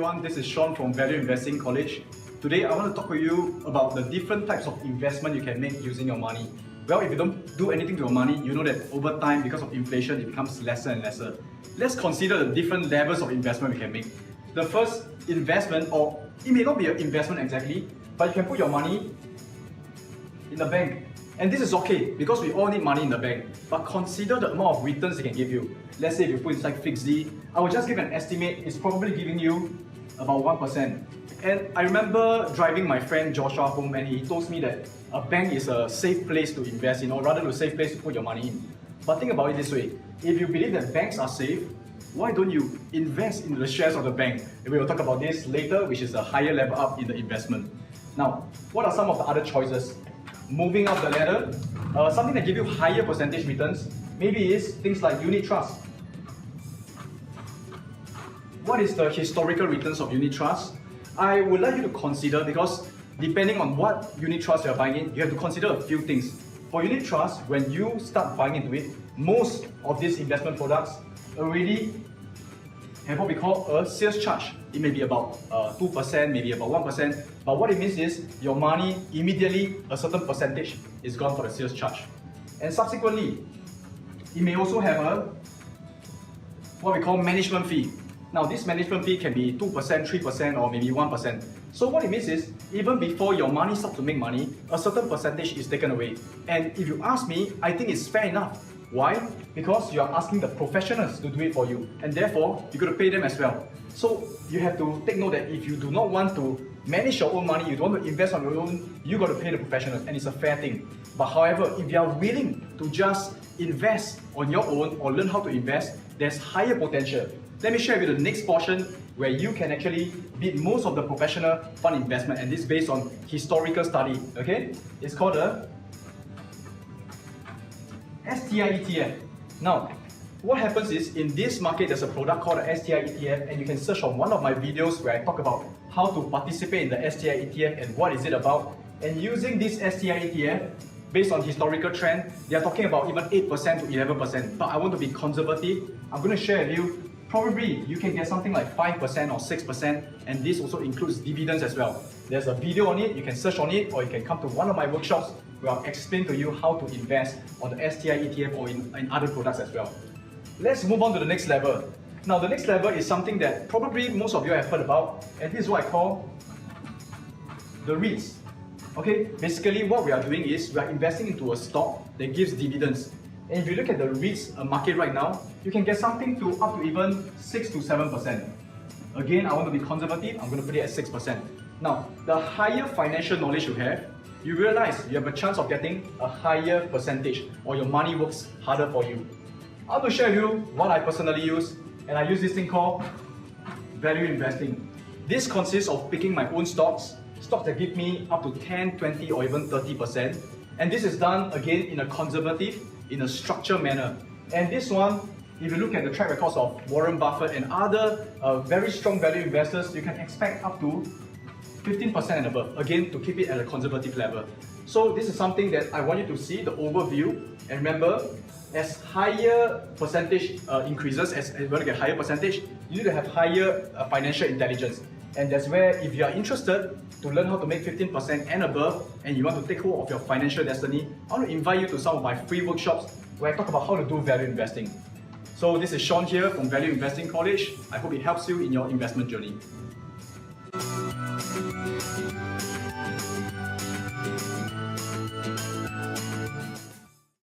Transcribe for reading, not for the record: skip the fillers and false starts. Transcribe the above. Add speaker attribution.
Speaker 1: everyone, this is Sean from Value Investing College. Today I want to talk to you about the different types of investment you can make using your money. Well, if you don't do anything to your money, you know that over time, because of inflation, it becomes lesser and lesser. Let's consider the different levels of investment we can make. The first investment, or it may not be an investment exactly, but you can put your money in the bank. And this is okay, because we all need money in the bank. But consider the amount of returns it can give you. Let's say if you put inside fixed D, I will just give an estimate, it's probably giving you about 1%. And I remember driving my friend Joshua home, and he told me that a bank is a safe place to invest in, or rather a safe place to put your money in. But think about it this way, if you believe that banks are safe, why don't you invest in the shares of the bank? And we will talk about this later, which is a higher level up in the investment. Now, what are some of the other choices? Moving up the ladder, something that gives you higher percentage returns, maybe is things like unit trust. What is the historical returns of unit trust? I would like you to consider, because depending on what unit trust you are buying in, you have to consider a few things. For unit trust, when you start buying into it, most of these investment products already have what we call a sales charge. It may be about 2%, maybe about 1%, but what it means is your money immediately, a certain percentage is gone for the sales charge. And subsequently, it may also have a what we call management fee. Now this management fee can be 2%, 3%, or maybe 1%. So what it means is, even before your money starts to make money, a certain percentage is taken away. And if you ask me, I think it's fair enough. Why? Because you are asking the professionals to do it for you, and therefore you're going to pay them as well. So you have to take note that if you do not want to manage your own money, you don't want to invest on your own, you got to pay the professionals, and it's a fair thing. But however, if you are willing to just invest on your own or learn how to invest, there's higher potential. Let me share with you the next portion where you can actually beat most of the professional fund investment, and this is based on historical study. Okay, it's called a STI ETF. Now, what happens is, in this market, there's a product called the STI ETF, and you can search on one of my videos where I talk about how to participate in the STI ETF and what is it about. And using this STI ETF, based on historical trend, they are talking about even 8% to 11%. But I want to be conservative. I'm going to share with you, probably you can get something like 5% or 6%, and this also includes dividends as well. There's a video on it, you can search on it, or you can come to one of my workshops where I'll explain to you how to invest on the STI ETF or in other products as well. Let's move on to the next level. Now the next level is something that probably most of you have heard about, and this is what I call the REITs. Okay, basically what we are doing is we are investing into a stock that gives dividends. And if you look at the REITs market right now, you can get something to up to even 6 to 7%. Again, I want to be conservative, I'm going to put it at 6%. Now, the higher financial knowledge you have, you realize you have a chance of getting a higher percentage, or your money works harder for you. I want to share with you what I personally use, and I use this thing called value investing. This consists of picking my own stocks that give me up to 10, 20, or even 30%. And this is done again in a conservative, in a structured manner. And this one, if you look at the track records of Warren Buffett and other very strong value investors, you can expect up to 15% and above, again to keep it at a conservative level. So this is something that I want you to see, the overview. And remember, as higher percentage increases, as you want to get higher percentage, you need to have higher financial intelligence. And that's where, if you are interested to learn how to make 15% and above, and you want to take hold of your financial destiny, I want to invite you to some of my free workshops where I talk about how to do value investing. So this is Sean here from Value Investing College. I hope it helps you in your investment journey.